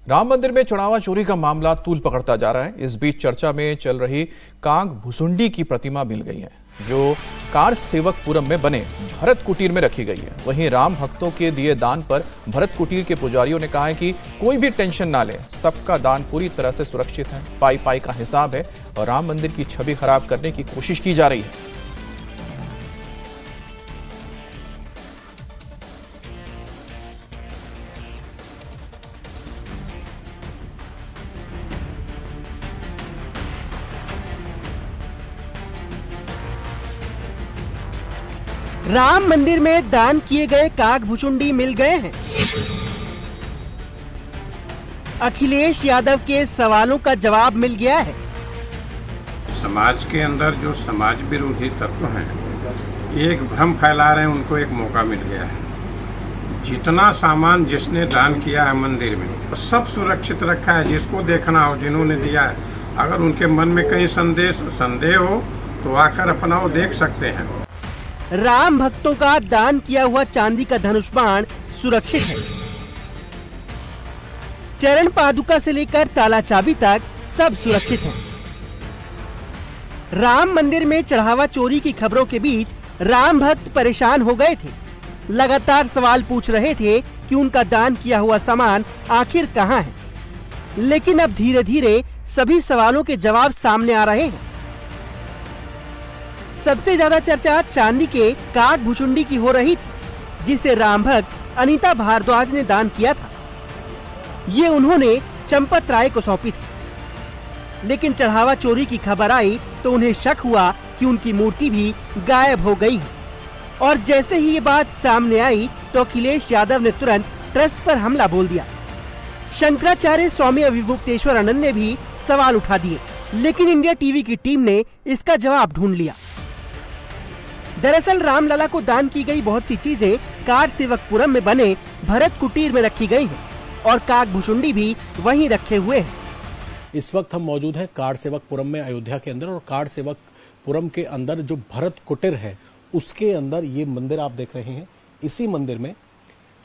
राम मंदिर में चढ़ावा चोरी का मामला तूल पकड़ता जा रहा है। इस बीच चर्चा में चल रही काग भुसुंडी की प्रतिमा मिल गई है, जो कार सेवकपुरम में बने भरत कुटीर में रखी गई है। वहीं राम भक्तों के दिए दान पर भरत कुटीर के पुजारियों ने कहा है कि कोई भी टेंशन ना ले, सबका दान पूरी तरह से सुरक्षित है। पाई पाई का हिसाब है और राम मंदिर की छवि खराब करने की कोशिश की जा रही है। राम मंदिर में दान किए गए काग भुसुंडी मिल गए हैं। अखिलेश यादव के सवालों का जवाब मिल गया है। समाज के अंदर जो समाज विरोधी तत्व हैं, एक भ्रम फैला रहे हैं, उनको एक मौका मिल गया है। जितना सामान जिसने दान किया है मंदिर में, सब सुरक्षित रखा है। जिसको देखना हो, जिन्होंने दिया है, अगर उनके मन में कहीं संदेह हो तो आकर अपना वो देख सकते हैं। राम भक्तों का दान किया हुआ चांदी का धनुष बाण सुरक्षित है। चरण पादुका से लेकर ताला चाबी तक सब सुरक्षित है। राम मंदिर में चढ़ावा चोरी की खबरों के बीच राम भक्त परेशान हो गए थे। लगातार सवाल पूछ रहे थे कि उनका दान किया हुआ सामान आखिर कहां है। लेकिन अब धीरे धीरे सभी सवालों के जवाब सामने आ रहे हैं। सबसे ज्यादा चर्चा चांदी के काग भुसुंडी की हो रही थी, जिसे राम भक्त अनीता भारद्वाज ने दान किया था। ये उन्होंने चंपत राय को सौंपी थी। लेकिन चढ़ावा चोरी की खबर आई तो उन्हें शक हुआ कि उनकी मूर्ति भी गायब हो गई है। और जैसे ही ये बात सामने आई तो अखिलेश यादव ने तुरंत ट्रस्ट पर हमला बोल दिया। शंकराचार्य स्वामी अविमुक्तेश्वर आनंद ने भी सवाल उठा दिए, लेकिन इंडिया टीवी की टीम ने इसका जवाब ढूंढ लिया। दरअसल रामलला को दान की गई बहुत सी चीजें कार सेवकपुरम में बने भरत कुटीर में रखी गई हैं और काग भुसुंडी भी वहीं रखे हुए हैं। इस वक्त हम मौजूद हैं कार सेवकपुरम में, अयोध्या के अंदर। और कार सेवकपुरम के अंदर जो भरत कुटीर है, उसके अंदर ये मंदिर आप देख रहे हैं। इसी मंदिर में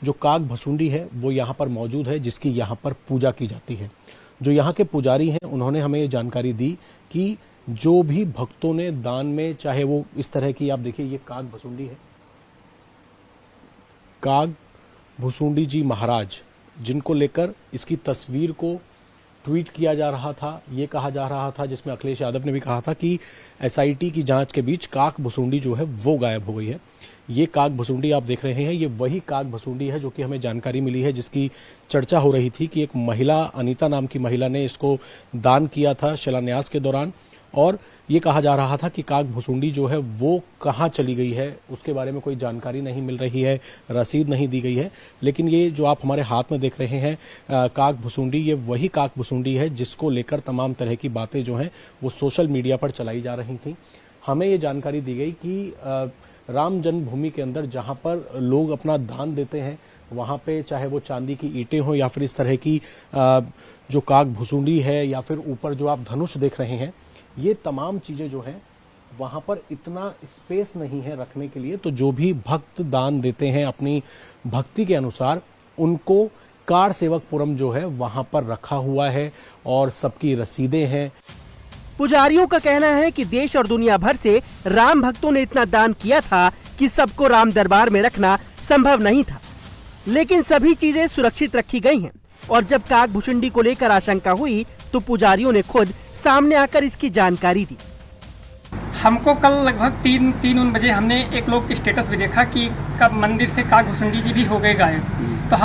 जो काग भुसुंडी है वो यहाँ पर मौजूद है, जिसकी यहाँ पर पूजा की जाती है। जो यहाँ के पुजारी हैं, उन्होंने हमें ये जानकारी दी कि जो भी भक्तों ने दान में, चाहे वो इस तरह की, आप देखिए ये काग भुसुंडी है, काग भुसुंडी जी महाराज, जिनको लेकर इसकी तस्वीर को ट्वीट किया जा रहा था। ये कहा जा रहा था, जिसमें अखिलेश यादव ने भी कहा था कि एसआईटी की जांच के बीच काग भुसुंडी जो है वो गायब हो गई है। ये काग भुसुंडी आप देख रहे हैं, ये वही काग भुसुंडी है जो कि हमें जानकारी मिली है, जिसकी चर्चा हो रही थी कि एक महिला, अनीता नाम की महिला ने इसको दान किया था शिलान्यास के दौरान। और ये कहा जा रहा था कि काग भुसुंडी जो है वो कहाँ चली गई है, उसके बारे में कोई जानकारी नहीं मिल रही है, रसीद नहीं दी गई है। लेकिन ये जो आप हमारे हाथ में देख रहे हैं काग भुसुंडी, ये वही काग भुसुंडी है जिसको लेकर तमाम तरह की बातें जो हैं वो सोशल मीडिया पर चलाई जा रही थी। हमें ये जानकारी दी गई कि राम जन्मभूमि के अंदर जहाँ पर लोग अपना दान देते हैं, वहाँ पे चाहे वो चांदी की ईंटें हो या फिर इस तरह की जो काग भुसुंडी है, या फिर ऊपर जो आप धनुष देख रहे हैं, ये तमाम चीजें जो हैं वहां पर इतना स्पेस नहीं है रखने के लिए। तो जो भी भक्त दान देते हैं अपनी भक्ति के अनुसार, उनको कार सेवकपुरम जो है वहां पर रखा हुआ है और सबकी रसीदें हैं। पुजारियों का कहना है कि देश और दुनिया भर से राम भक्तों ने इतना दान किया था कि सबको राम दरबार में रखना संभव नहीं था। लेकिन सभी चीजें सुरक्षित रखी गई हैं। और जब काग भुसुंडी को लेकर आशंका हुई तो पुजारियों ने खुद सामने आकर इसकी जानकारी दी। हमको कल लगभग 3 बजे हमने एक लोग की स्टेटस भी देखा कि कब मंदिर से काग भुसुंडी जी भी हो गए गायब। तो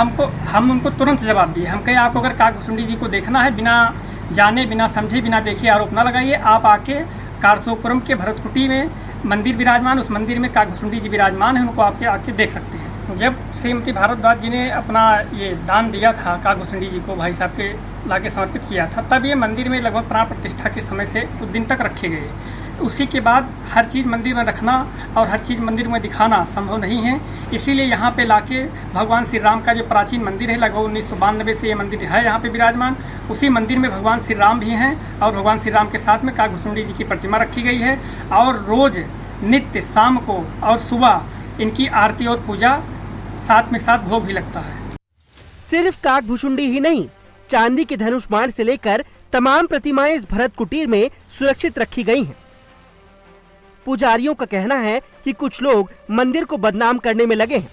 हम उनको तुरंत जवाब दिए। हम कहे आपको अगर काग भुसुंडी जी को देखना है, बिना जाने, बिना समझे, बिना देखे आरोप न लगाइए। आप आके कार सेवकपुरम के भरत कुटी में मंदिर विराजमान, उस मंदिर में काग भुसुंडी जी विराजमान है, उनको आपके आके देख सकते हैं। जब श्रीमती भारद्वाज जी ने अपना ये दान दिया था काग भुसुंडी जी को, भाई साहब के लाके समर्पित किया था, तब ये मंदिर में लगभग प्राण प्रतिष्ठा के समय से कुछ दिन तक रखे गए। उसी के बाद हर चीज़ मंदिर में रखना और हर चीज़ मंदिर में दिखाना संभव नहीं है। इसीलिए यहाँ पे लाके भगवान श्री राम का जो प्राचीन मंदिर है, लगभग 1992 से ये मंदिर है यहाँ पे विराजमान। उसी मंदिर में भगवान श्री राम भी हैं और भगवान श्री राम के साथ में काग भुसुंडी जी की प्रतिमा रखी गई है। और रोज़ नित्य शाम को और सुबह इनकी आरती और पूजा साथ में साथ भोग भी लगता है। सिर्फ काग भुसुंडी ही नहीं, चांदी के धनुष बाण से लेकर तमाम प्रतिमाएं इस भरत कुटीर में सुरक्षित रखी गई हैं। पुजारियों का कहना है कि कुछ लोग मंदिर को बदनाम करने में लगे हैं,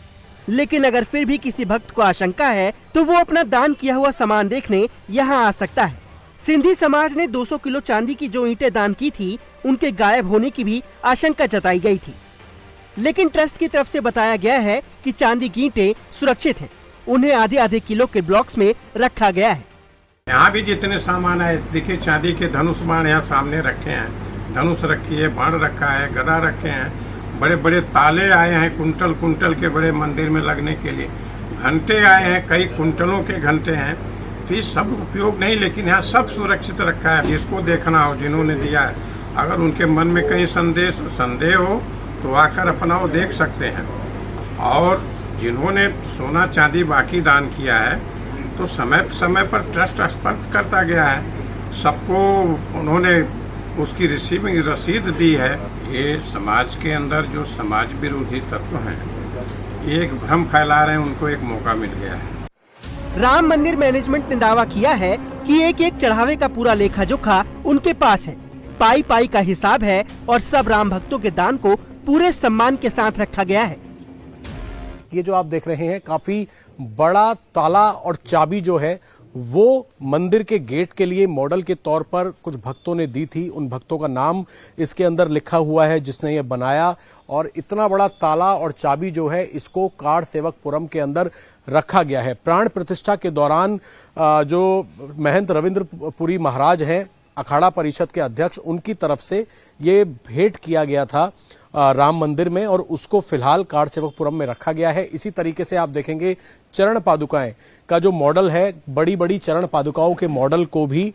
लेकिन अगर फिर भी किसी भक्त को आशंका है तो वो अपना दान किया हुआ सामान देखने यहाँ आ सकता है। सिंधी समाज ने 200 किलो चांदी की जो ईंटें दान की थी, उनके गायब होने की भी आशंका जताई गई थी, लेकिन ट्रस्ट की तरफ से बताया गया है कि चांदी की ईंटें सुरक्षित हैं। उन्हें आधे आधे किलो के ब्लॉक्स में रखा गया है। यहाँ भी जितने सामान है, देखिए चांदी के धनुष बाण यहाँ सामने रखे हैं, धनुष रखी है, बाण रखा है, गदा रखे हैं, बड़े बड़े ताले आए हैं कुंटल कुंटल के बड़े मंदिर में लगने के लिए, घंटे आए हैं, कई कुंटलों के घंटे हैं। तो ये सब उपयोग नहीं, लेकिन यहाँ सब सुरक्षित रखा है। जिसको देखना हो, जिन्होंने दिया है, अगर उनके मन में कहीं संदेह हो तो आकर अपना वो देख सकते हैं। और जिन्होंने सोना चांदी बाकी दान किया है तो समय समय पर ट्रस्ट स्पर्श करता गया है, सबको उन्होंने उसकी रिसीविंग रसीद दी है। ये समाज के अंदर जो समाज विरोधी तत्व हैं, ये एक भ्रम फैला रहे हैं, उनको एक मौका मिल गया है। राम मंदिर मैनेजमेंट ने दावा किया है कि एक एक चढ़ावे का पूरा लेखा जोखा उनके पास है, पाई पाई का हिसाब है और सब राम भक्तों के दान को पूरे सम्मान के साथ रखा गया है। ये जो आप देख रहे हैं, काफी बड़ा ताला और चाबी जो है वो मंदिर के गेट के लिए मॉडल के तौर पर कुछ भक्तों ने दी थी। उन भक्तों का नाम इसके अंदर लिखा हुआ है जिसने ये बनाया, और इतना बड़ा ताला और चाबी जो है इसको कार सेवकपुरम के अंदर रखा गया है। प्राण प्रतिष्ठा के दौरान जो महंत रविंद्रपुरी महाराज हैं, अखाड़ा परिषद के अध्यक्ष, उनकी तरफ से ये भेंट किया गया था राम मंदिर में, और उसको फिलहाल कार सेवकपुरम में रखा गया है। इसी तरीके से आप देखेंगे चरण पादुकाएं का जो मॉडल है, बड़ी बड़ी चरण पादुकाओं के मॉडल को भी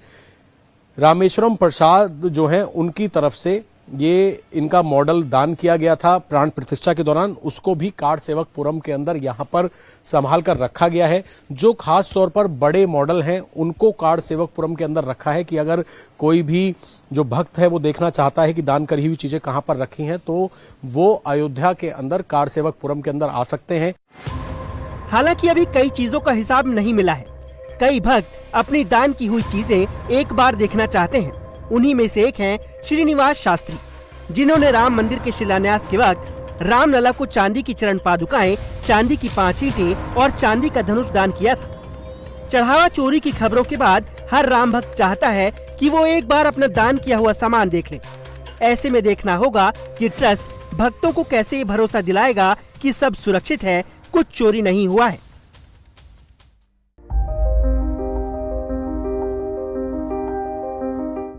रामेश्वरम प्रसाद जो है उनकी तरफ से ये इनका मॉडल दान किया गया था प्राण प्रतिष्ठा के दौरान, उसको भी कार सेवकपुरम के अंदर यहां पर संभाल कर रखा गया है। जो खास तौर पर बड़े मॉडल हैं उनको कार सेवकपुरम के अंदर रखा है कि अगर कोई भी जो भक्त है वो देखना चाहता है कि दान करी हुई चीजें कहां पर रखी हैं तो वो अयोध्या के अंदर कार सेवकपुरम के अंदर आ सकते हैं। हालांकि अभी कई चीजों का हिसाब नहीं मिला है। कई भक्त अपनी दान की हुई चीजें एक बार देखना चाहते हैं। उन्हीं में से एक हैं श्रीनिवास शास्त्री, जिन्होंने राम मंदिर के शिलान्यास के वक्त रामलला को चांदी की चरण पादुकाएं, चांदी की 5 ईंटें और चांदी का धनुष दान किया था। चढ़ावा चोरी की खबरों के बाद हर राम भक्त चाहता है कि वो एक बार अपना दान किया हुआ सामान देख ले। ऐसे में देखना होगा कि ट्रस्ट भक्तों को कैसे ये भरोसा दिलाएगा कि सब सुरक्षित है, कुछ चोरी नहीं हुआ है।